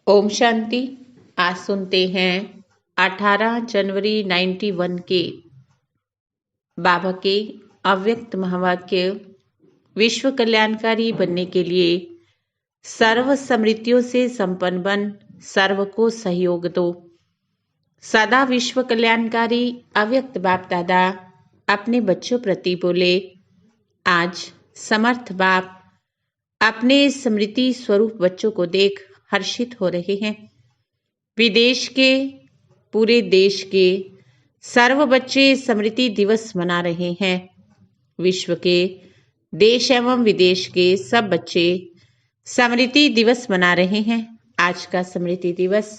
ओम शांति। आज सुनते हैं 18 जनवरी 91 के बाबा के अव्यक्त महावाक्य। विश्व कल्याणकारी बनने के लिए सर्व समृद्धियों से संपन्न बन सर्व को सहयोग दो। सदा विश्व कल्याणकारी अव्यक्त बाप दादा अपने बच्चों प्रति बोले। आज समर्थ बाप अपने स्मृति स्वरूप बच्चों को देख हर्षित हो रहे हैं। विदेश के पूरे देश के सर्व बच्चे स्मृति दिवस मना रहे हैं। विश्व के देश एवं विदेश के सब बच्चे स्मृति दिवस मना रहे हैं। आज का स्मृति दिवस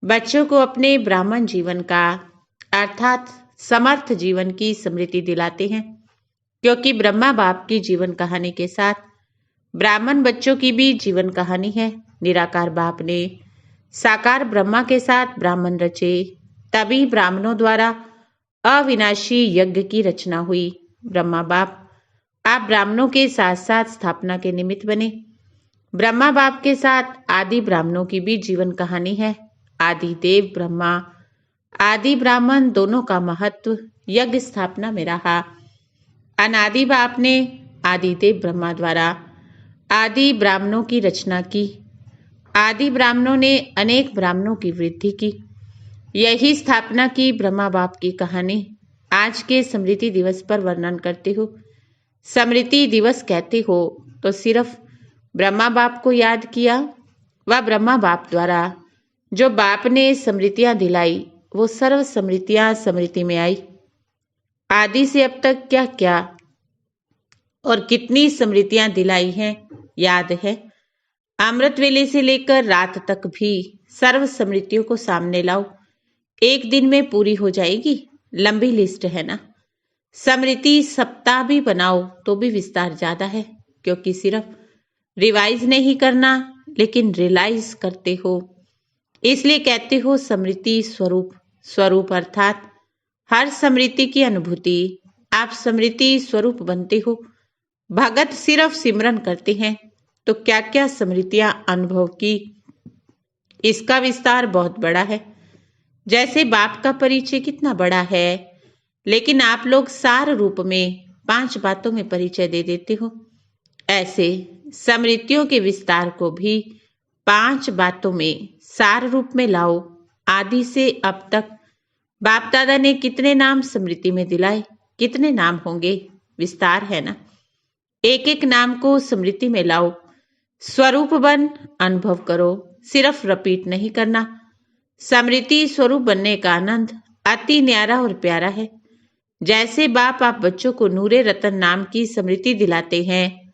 बच्चों को अपने ब्राह्मण जीवन का अर्थात समर्थ जीवन की स्मृति दिलाते हैं, क्योंकि ब्रह्मा बाप की जीवन कहानी के साथ ब्राह्मण बच्चों की भी जीवन कहानी है। निराकार बाप ने साकार ब्रह्मा के साथ ब्राह्मण रचे, तभी ब्राह्मणों द्वारा अविनाशी यज्ञ की रचना हुई। ब्रह्मा बाप आप ब्राह्मणों के साथ साथ स्थापना के निमित्त बने। ब्रह्मा बाप के साथ आदि ब्राह्मणों की भी जीवन कहानी है। आदि देव ब्रह्मा आदि ब्राह्मण दोनों का महत्व यज्ञ स्थापना में रहा। अनादि बाप ने आदि देव ब्रह्मा द्वारा आदि ब्राह्मणों की रचना की। आदि ब्राह्मणों ने अनेक ब्राह्मणों की वृद्धि की, यही स्थापना की ब्रह्मा बाप की कहानी आज के स्मृति दिवस पर वर्णन करते हो। स्मृति दिवस कहते हो तो सिर्फ ब्रह्मा बाप को याद किया। वह ब्रह्मा बाप द्वारा जो बाप ने स्मृतियां दिलाई वो सर्व स्मृतियां स्मृति में आई। आदि से अब तक क्या क्या और कितनी स्मृतियां दिलाई हैं याद है। अमृत वेले से लेकर रात तक भी सर्व स्मृतियों को सामने लाओ, एक दिन में पूरी हो जाएगी। लंबी लिस्ट है ना। स्मृति सप्ताह भी बनाओ तो भी विस्तार ज्यादा है, क्योंकि सिर्फ रिवाइज नहीं करना लेकिन रियलाइज करते हो, इसलिए कहते हो स्मृति स्वरूप। स्वरूप अर्थात हर स्मृति की अनुभूति। आप स्मृति स्वरूप बनते हो। भगत सिर्फ सिमरन करते हैं तो क्या क्या स्मृतियां अनुभव की, इसका विस्तार बहुत बड़ा है। जैसे बाप का परिचय कितना बड़ा है, लेकिन आप लोग सार रूप में 5 बातों में परिचय दे देते हो। ऐसे स्मृतियों के विस्तार को भी 5 बातों में सार रूप में लाओ। आदि से अब तक बाप दादा ने कितने नाम स्मृति में दिलाए, कितने नाम होंगे, विस्तार है ना। एक एक नाम को स्मृति में लाओ। स्वरूप बन अनुभव करो, सिर्फ रिपीट नहीं करना। स्मृति स्वरूप बनने का आनंद अति न्यारा और प्यारा है। जैसे बाप आप बच्चों को नूरे रतन नाम की स्मृति दिलाते हैं।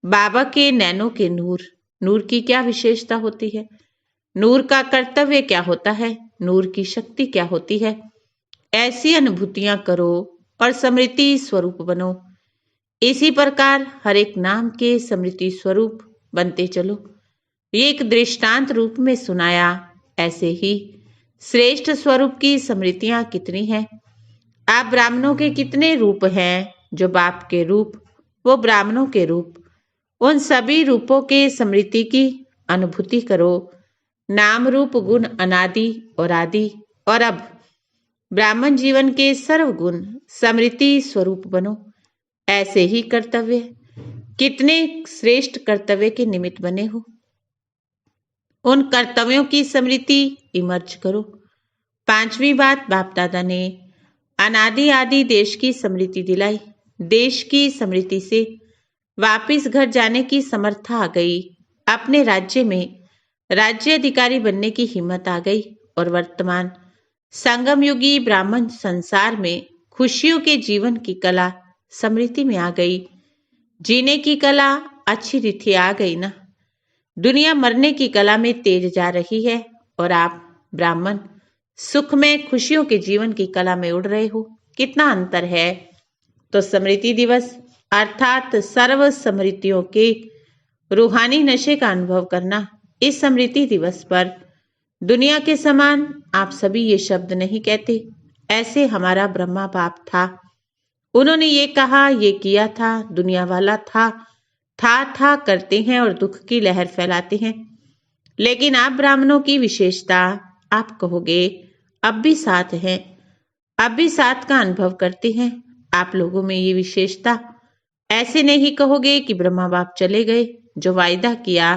बाबा के नैनों के नूर, नूर की क्या विशेषता होती है, नूर का कर्तव्य क्या होता है, नूर की शक्ति क्या होती है, ऐसी अनुभूतियां करो और स्मृति स्वरूप बनो। इसी प्रकार हर एक नाम के स्मृति स्वरूप बनते चलो। ये एक दृष्टांत रूप में सुनाया। ऐसे ही श्रेष्ठ स्वरूप की स्मृतियां कितनी हैं। आप ब्राह्मणों के कितने रूप हैं, जो बाप के रूप वो ब्राह्मणों के रूप, उन सभी रूपों के स्मृति की अनुभूति करो। नाम रूप गुण अनादि और आदि, और अब ब्राह्मण जीवन के सर्व गुण स्मृति स्वरूप बनो। ऐसे ही कर्तव्य, कितने श्रेष्ठ कर्तव्य के निमित्त बने हो, उन कर्तव्यों की स्मृति इमर्ज करो। 5वीं बात बाप दादा ने अनादि आदि देश की स्मृति दिलाई। देश की स्मृति से वापिस घर जाने की समर्था आ गई। अपने राज्य में राज्य अधिकारी बनने की हिम्मत आ गई और वर्तमान संगम युगी ब्राह्मण संसार में खुशियों के जीवन की कला स्मृति में आ गई। जीने की कला अच्छी रीति आ गई ना। दुनिया मरने की कला में तेज जा रही है और आप ब्राह्मण सुख में खुशियों के जीवन की कला में उड़ रहे हो। कितना अंतर है। तो स्मृति दिवस अर्थात सर्व स्मृतियों के रूहानी नशे का अनुभव करना। इस स्मृति दिवस पर दुनिया के समान आप सभी ये शब्द नहीं कहते। ऐसे हमारा ब्रह्मा बाप था, उन्होंने ये कहा, ये किया था, दुनिया वाला था करते हैं और दुख की लहर फैलाते हैं। लेकिन आप ब्राह्मणों की विशेषता, आप कहोगे अब भी साथ है, अब भी साथ का अनुभव करते हैं आप लोगों में ये विशेषता। ऐसे नहीं कहोगे कि ब्रह्मा बाप चले गए, जो वायदा किया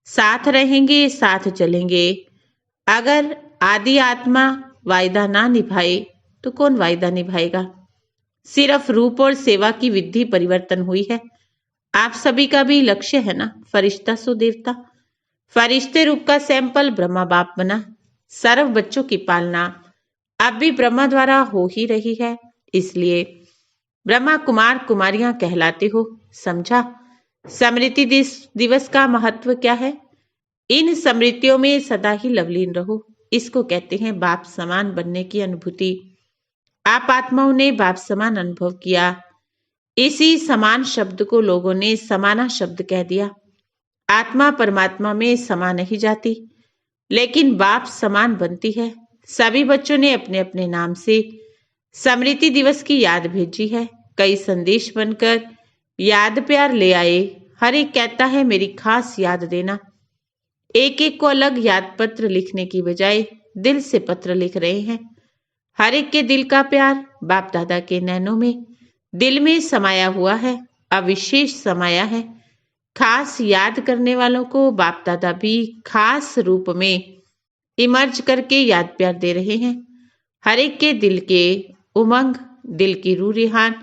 साथ रहेंगे साथ चलेंगे। अगर आदि आत्मा वायदा ना निभाए तो कौन वायदा निभाएगा। सिर्फ रूप और सेवा की विधि परिवर्तन हुई है। आप सभी का भी लक्ष्य है ना, फरिश्ता सो देवता। फरिश्ते रूप का सैंपल ब्रह्मा बाप बना। सर्व बच्चों की पालना अब भी ब्रह्मा द्वारा हो ही रही है, इसलिए ब्रह्मा कुमार कुमारियां कहलाते हो। समझा। स्मृति दिवस का महत्व क्या है। इन स्मृतियों में सदा ही लवलीन रहो। इसको कहते हैं बाप समान बनने की अनुभूति। आप आत्माओं ने बाप समान अनुभव किया। इसी समान शब्द को लोगों ने समाना शब्द कह दिया। आत्मा परमात्मा में समा नहीं जाती, लेकिन बाप समान बनती है। सभी बच्चों ने अपने अपने नाम से स्मृति दिवस की याद भेजी है। कई संदेश बनकर याद प्यार ले आए। हर एक कहता है मेरी खास याद देना। एक एक को अलग याद पत्र लिखने की बजाय दिल से पत्र लिख रहे हैं। हर एक के दिल का प्यार बाप दादा के नैनों में, दिल में समाया हुआ है, अविशेष समाया है। खास याद करने वालों को बाप दादा भी खास रूप में इमर्ज करके याद प्यार दे रहे हैं। हर एक के दिल के उमंग, दिल की रूह रिहान,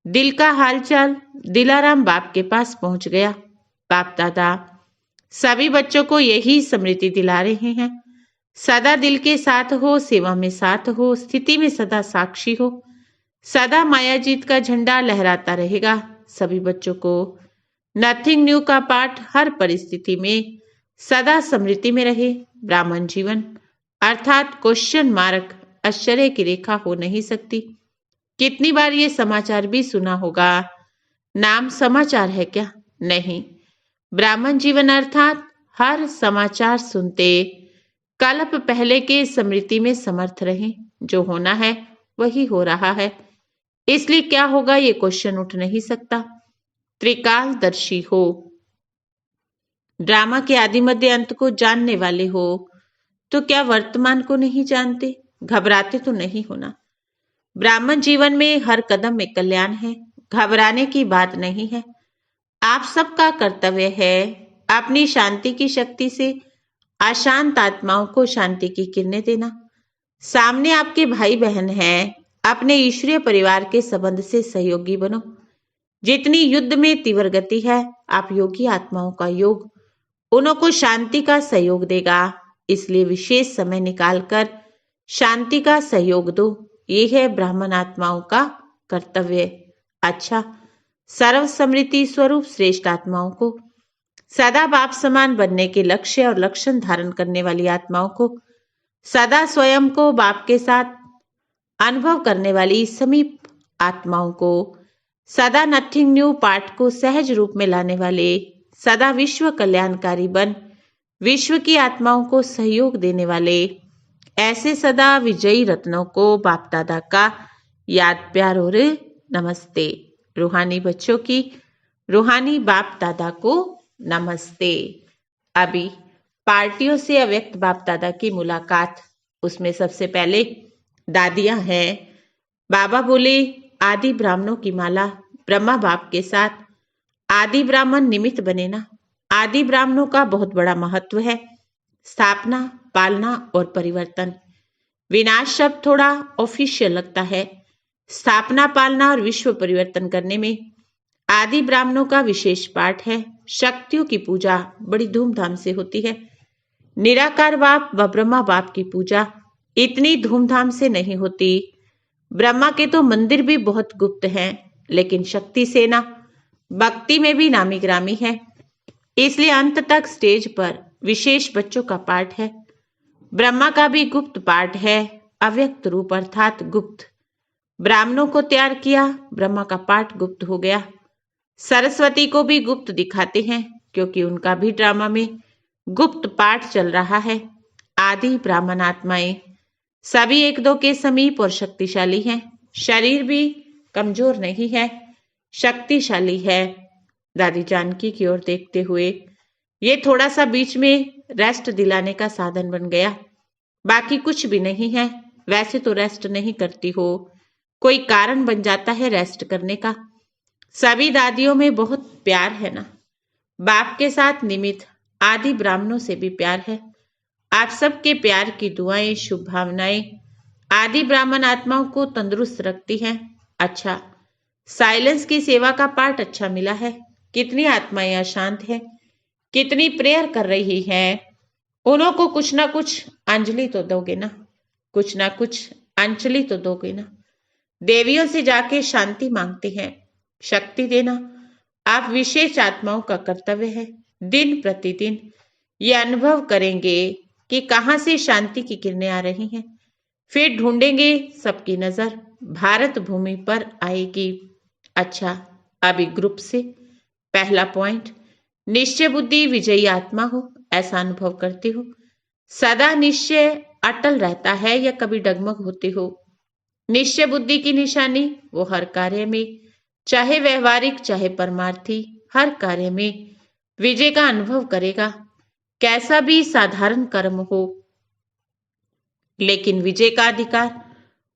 दिल का हालचाल दिलाराम बाप के पास पहुंच गया। बाप दादा सभी बच्चों को यही स्मृति दिला रहे हैं। सदा दिल के साथ हो, सेवा में साथ हो, स्थिति में सदा साक्षी हो। सदा माया जीत का झंडा लहराता रहेगा। सभी बच्चों को नथिंग न्यू का पाठ हर परिस्थिति में सदा स्मृति में रहे। ब्राह्मण जीवन अर्थात क्वेश्चन मार्क, आश्चर्य की रेखा हो नहीं सकती। कितनी बार ये समाचार भी सुना होगा, नाम समाचार है क्या। नहीं, ब्राह्मण जीवन अर्थात हर समाचार सुनते कल्प पहले के स्मृति में समर्थ रहे। जो होना है वही हो रहा है, इसलिए क्या होगा ये क्वेश्चन उठ नहीं सकता। त्रिकालदर्शी हो, ड्रामा के आदि मध्य अंत को जानने वाले हो, तो क्या वर्तमान को नहीं जानते। घबराते तो नहीं होना। ब्राह्मण जीवन में हर कदम में कल्याण है, घबराने की बात नहीं है। आप सबका कर्तव्य है अपनी शांति की शक्ति से अशांत आत्माओं को शांति की किरणें देना। सामने आपके भाई बहन हैं, अपने ईश्वरीय परिवार के संबंध से सहयोगी बनो। जितनी युद्ध में तीव्र गति है, आप योगी आत्माओं का योग उनको शांति का सहयोग देगा। इसलिए विशेष समय निकालकर शांति का सहयोग दो। ये है ब्राह्मण आत्माओं का कर्तव्य। अच्छा, सर्व समृद्धि स्वरूप श्रेष्ठ आत्माओं को, सदा बाप समान बनने के लक्ष्य और लक्षण धारण करने वाली आत्माओं को, सदा स्वयं को बाप के साथ अनुभव करने वाली समीप आत्माओं को, सदा नथिंग न्यू पाठ को सहज रूप में लाने वाले सदा विश्व कल्याणकारी बन विश्व की आत्माओं को सहयोग देने वाले ऐसे सदा विजयी रत्नों को बाप दादा का याद प्यार और नमस्ते। रूहानी बच्चों की रूहानी बाप दादा को नमस्ते। अभी पार्टियों से अव्यक्त बाप दादा की मुलाकात। उसमें सबसे पहले दादियां हैं। बाबा बोले आदि ब्राह्मणों की माला ब्रह्मा बाप के साथ आदि ब्राह्मण निमित्त बने ना। आदि ब्राह्मणों का बहुत बड़ा महत्व है, स्थापना, पालना और परिवर्तन। विनाश शब्द थोड़ा ऑफिशियल लगता है। स्थापना, पालना और विश्व परिवर्तन करने में आदि ब्राह्मणों का विशेष पाठ है। शक्तियों की पूजा बड़ी धूमधाम से होती है। निराकार बाप व ब्रह्मा बाप की पूजा इतनी धूमधाम से नहीं होती। ब्रह्मा के तो मंदिर भी बहुत गुप्त हैं, लेकिन शक्ति सेना भक्ति में भी नामी ग्रामी है। इसलिए अंत तक स्टेज पर विशेष बच्चों का पाठ है। ब्रह्मा का भी गुप्त पाठ है, अव्यक्त रूप अर्थात गुप्त। ब्राह्मणों को तैयार किया, ब्रह्मा का पाठ गुप्त हो गया। सरस्वती को भी गुप्त दिखाते हैं, क्योंकि उनका भी ड्रामा में गुप्त पाठ चल रहा है। आदि ब्राह्मण आत्माएं सभी एक दो के समीप और शक्तिशाली हैं। शरीर भी कमजोर नहीं है, शक्तिशाली है। दादी जानकी की ओर देखते हुए ये थोड़ा सा बीच में रेस्ट दिलाने का साधन बन गया, बाकी कुछ भी नहीं है। वैसे तो रेस्ट नहीं करती हो, कोई कारण बन जाता है रेस्ट करने का। सभी दादियों में बहुत प्यार है ना, बाप के साथ निमित्त आदि ब्राह्मणों से भी प्यार है। आप सबके प्यार की दुआएं, शुभ भावनाएं आदि ब्राह्मण आत्माओं को तंदुरुस्त रखती हैं। अच्छा, साइलेंस की सेवा का पाठ अच्छा मिला है। कितनी आत्माएं अशांत हैं, कितनी प्रेयर कर रही हैं। उन्हों को कुछ ना कुछ अंजलि तो दोगे ना, कुछ ना कुछ अंजलि तो दोगे ना। देवियों से जाके शांति मांगते हैं, शक्ति देना आप विशेष आत्माओं का कर्तव्य है। दिन प्रतिदिन ये अनुभव करेंगे कि कहां से शांति की किरणें आ रही हैं, फिर ढूंढेंगे सबकी नजर भारत भूमि पर आएगी। अच्छा, अभी ग्रुप से पहला पॉइंट, निश्चय बुद्धि विजयी आत्मा हो, ऐसा अनुभव करते हो। सदा निश्चय अटल रहता है या कभी डगमग होते हो। निश्चय बुद्धि की निशानी वो हर कार्य में, चाहे व्यवहारिक चाहे परमार्थी, हर कार्य में विजय का अनुभव करेगा। कैसा भी साधारण कर्म हो, लेकिन विजय का अधिकार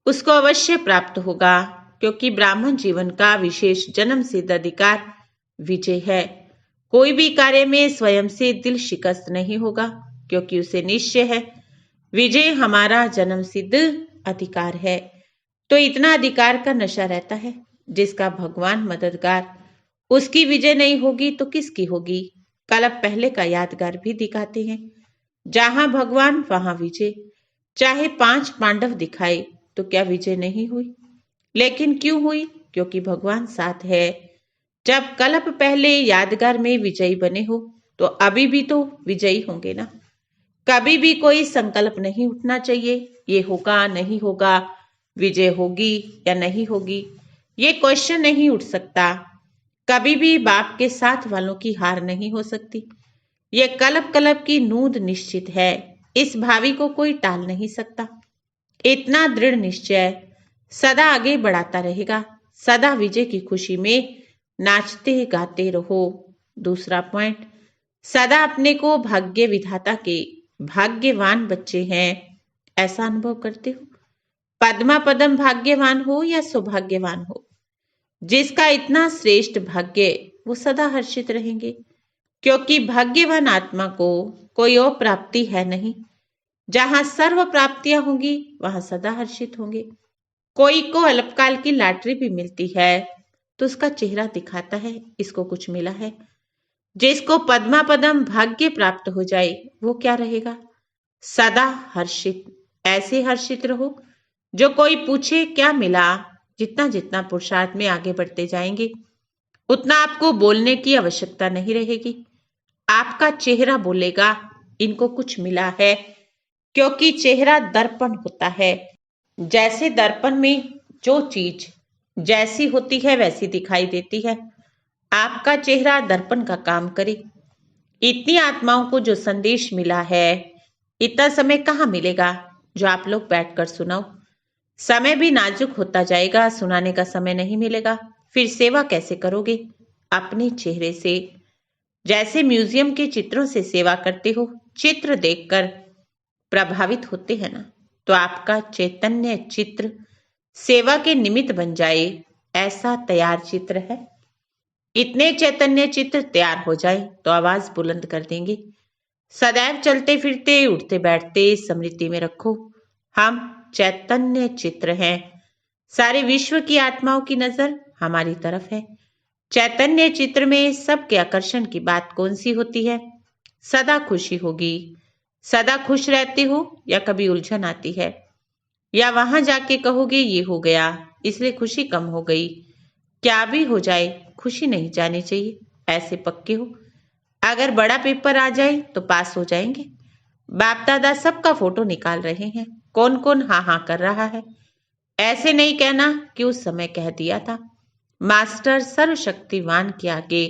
उसको अवश्य प्राप्त होगा, क्योंकि ब्राह्मण जीवन का विशेष जन्म सिद्ध अधिकार विजय है। कोई भी कार्य में स्वयं से दिल शिकस्त नहीं होगा, क्योंकि उसे निश्चय है विजय हमारा जन्म सिद्ध अधिकार है। तो इतना अधिकार का नशा रहता है, जिसका भगवान मददगार, उसकी विजय नहीं होगी तो किसकी होगी। कल अब पहले का यादगार भी दिखाते हैं, जहां भगवान वहां विजय। चाहे 5 पांडव दिखाए तो क्या विजय नहीं हुई? लेकिन क्यों हुई? क्योंकि भगवान साथ है। जब कल्प पहले यादगार में विजयी बने हो तो अभी भी तो विजयी होंगे ना। कभी भी कोई संकल्प नहीं उठना चाहिए ये होगा नहीं होगा, विजय होगी या नहीं होगी, ये क्वेश्चन नहीं उठ सकता। कभी भी बाप के साथ वालों की हार नहीं हो सकती। ये कल्प कल्प की नूंद निश्चित है, इस भावी को कोई टाल नहीं सकता। इतना दृढ़ निश्चय सदा आगे बढ़ाता रहेगा। सदा विजय की खुशी में नाचते गाते रहो। दूसरा पॉइंट, सदा अपने को भाग्य विधाता के भाग्यवान बच्चे हैं ऐसा अनुभव करते हो। पद्मा पदम भाग्यवान हो या सौभाग्यवान हो, जिसका इतना श्रेष्ठ भाग्य, वो सदा हर्षित रहेंगे, क्योंकि भाग्यवान आत्मा को कोई और प्राप्ति है नहीं। जहां सर्व प्राप्तियां होंगी वहां सदा हर्षित होंगे। कोई को अल्पकाल की लॉटरी भी मिलती है तो उसका चेहरा दिखाता है इसको कुछ मिला है। जिसको पद्मा पदम भाग्य प्राप्त हो जाए वो क्या रहेगा? सदा हर्षित। ऐसे हर्षित रहो जो कोई पूछे क्या मिला। जितना जितना पुरुषार्थ में आगे बढ़ते जाएंगे उतना आपको बोलने की आवश्यकता नहीं रहेगी। आपका चेहरा बोलेगा इनको कुछ मिला है, क्योंकि चेहरा दर्पण होता है। जैसे दर्पण में जो चीज जैसी होती है वैसी दिखाई देती है। आपका चेहरा दर्पण का काम करे। इतनी आत्माओं को जो संदेश मिला है, इतना समय कहाँ मिलेगा जो आप लोग बैठकर सुनाओ। समय भी नाजुक होता जाएगा, सुनाने का समय नहीं मिलेगा। फिर सेवा कैसे करोगे? अपने चेहरे से। जैसे म्यूजियम के चित्रों से सेवा करते हो, चित्र देखकर प्रभावित होते हैं ना, तो आपका चैतन्य चित्र सेवा के निमित्त बन जाए, ऐसा तैयार चित्र है। इतने चैतन्य चित्र तैयार हो जाए तो आवाज बुलंद कर देंगे। सदैव चलते फिरते उठते बैठते स्मृति में रखो, हम चैतन्य चित्र हैं। सारे विश्व की आत्माओं की नजर हमारी तरफ है। चैतन्य चित्र में सबके आकर्षण की बात कौन सी होती है? सदा खुशी होगी। सदा खुश रहते हो या कभी उलझन आती है, या वहां जाके कहोगे ये हो गया इसलिए खुशी कम हो गई। क्या भी हो जाए खुशी नहीं जानी चाहिए, ऐसे पक्के हो। अगर बड़ा पेपर आ जाए तो पास हो जाएंगे। बाप दादा सबका फोटो निकाल रहे हैं, कौन कौन हाँ हाँ कर रहा है। ऐसे नहीं कहना कि उस समय कह दिया था। मास्टर सर्वशक्तिवान के आगे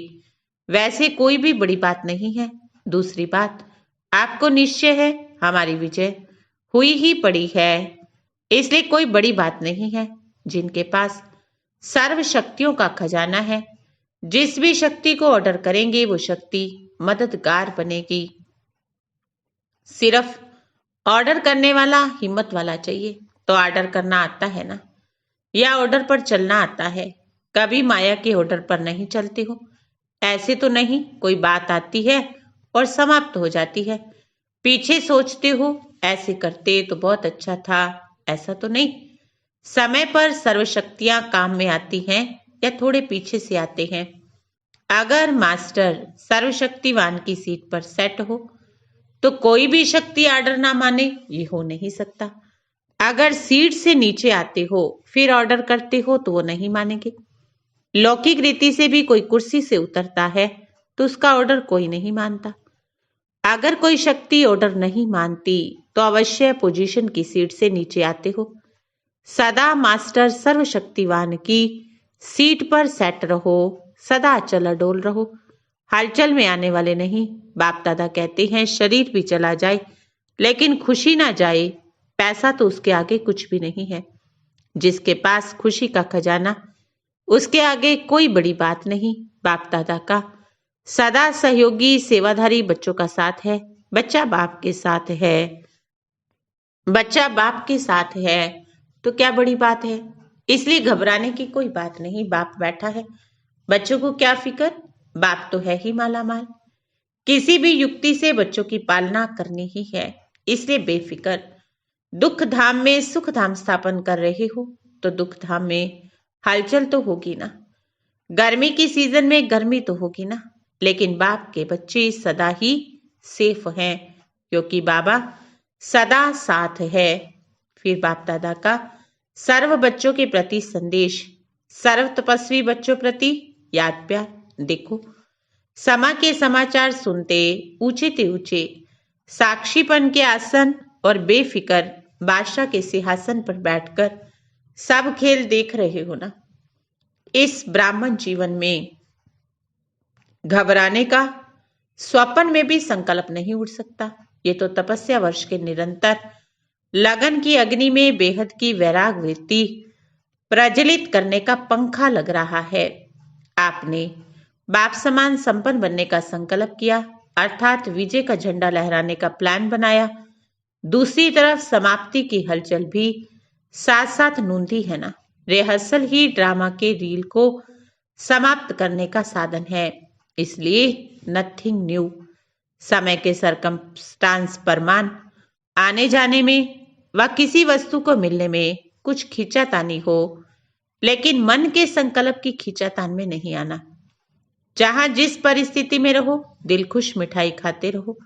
वैसे कोई भी बड़ी बात नहीं है। दूसरी बात, आपको निश्चय है हमारी विजय हुई ही पड़ी है, इसलिए कोई बड़ी बात नहीं है। जिनके पास सर्व शक्तियों का खजाना है, जिस भी शक्ति को ऑर्डर करेंगे वो शक्ति मददगार बनेगी। सिर्फ ऑर्डर करने वाला हिम्मत वाला चाहिए। तो ऑर्डर करना आता है ना, या ऑर्डर पर चलना आता है? कभी माया के ऑर्डर पर नहीं चलते हो? ऐसे तो नहीं कोई बात आती है और समाप्त हो जाती है, पीछे सोचते हो ऐसे करते तो बहुत अच्छा था, ऐसा तो नहीं। समय पर सर्वशक्तियां काम में आती हैं या थोड़े पीछे से आते हैं? अगर मास्टर सर्वशक्तिवान की सीट पर सेट हो तो कोई भी शक्ति ऑर्डर ना माने, ये हो नहीं सकता। अगर सीट से नीचे आते हो फिर ऑर्डर करते हो तो वो नहीं मानेंगे। लौकिक रीति से भी कोई कुर्सी से उतरता है तो उसका ऑर्डर कोई नहीं मानता। अगर कोई शक्ति ऑर्डर नहीं मानती तो अवश्य पोजीशन की सीट से नीचे आते हो। सदा मास्टर सर्वशक्तिवान की सीट पर सेट रहो, सदा चल डोल रहो, हलचल में आने वाले नहीं। बाप दादा कहते हैं शरीर भी चला जाए लेकिन खुशी ना जाए, पैसा तो उसके आगे कुछ भी नहीं है। जिसके पास खुशी का खजाना, उसके आगे कोई बड़ी बात नहीं। बाप दादा का सदा सहयोगी सेवाधारी बच्चों का साथ है। बच्चा बाप के साथ है, बच्चा बाप के साथ है तो क्या बड़ी बात है? इसलिए घबराने की कोई बात नहीं। बाप बैठा है, बच्चों को क्या फिक्र, बाप तो है ही माला माल। किसी भी युक्ति से बच्चों की पालना करनी ही है, इसलिए बेफिक्र। दुख धाम में सुख धाम स्थापन कर रहे हो तो दुख धाम में हलचल तो होगी ना। गर्मी की सीजन में गर्मी तो होगी ना, लेकिन बाप के बच्चे सदा ही सेफ हैं क्योंकि बाबा सदा साथ है। फिर बाप दादा का सर्व बच्चों के प्रति संदेश, सर्व तपस्वी बच्चों प्रति याद प्यार। देखो समा के समाचार सुनते ऊंचे ते ऊंचे साक्षीपन के आसन और बेफिक्र बादशाह के सिंहासन पर बैठकर सब खेल देख रहे हो ना। इस ब्राह्मण जीवन में घबराने का स्वप्न में भी संकल्प नहीं उठ सकता। ये तो तपस्या वर्ष के निरंतर लगन की अग्नि में बेहद की वैराग वृत्ति प्रज्वलित करने का पंखा लग रहा है। आपने बाप समान संपन्न बनने का संकल्प किया, अर्थात विजय का झंडा लहराने का प्लान बनाया। दूसरी तरफ समाप्ति की हलचल भी साथ साथ नूंदी है ना। रिहर्सल ही ड्रामा के रील को समाप्त करने का साधन है, इसलिए नथिंग न्यू। समय के सरकमस्टांस परमान आने जाने में व किसी वस्तु को मिलने में कुछ खींचातानी हो, लेकिन मन के संकल्प की खींचातान में नहीं आना। जहां जिस परिस्थिति में रहो दिल खुश मिठाई खाते रहो,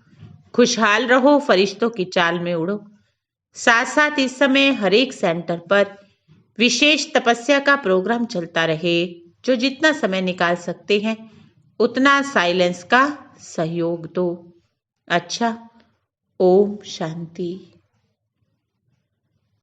खुशहाल रहो, फरिश्तों की चाल में उड़ो। साथ साथ इस समय हर एक सेंटर पर विशेष तपस्या का प्रोग्राम चलता रहे। जो जितना समय निकाल सकते हैं उतना साइलेंस का सहयोग दो। अच्छा, ओम शांति।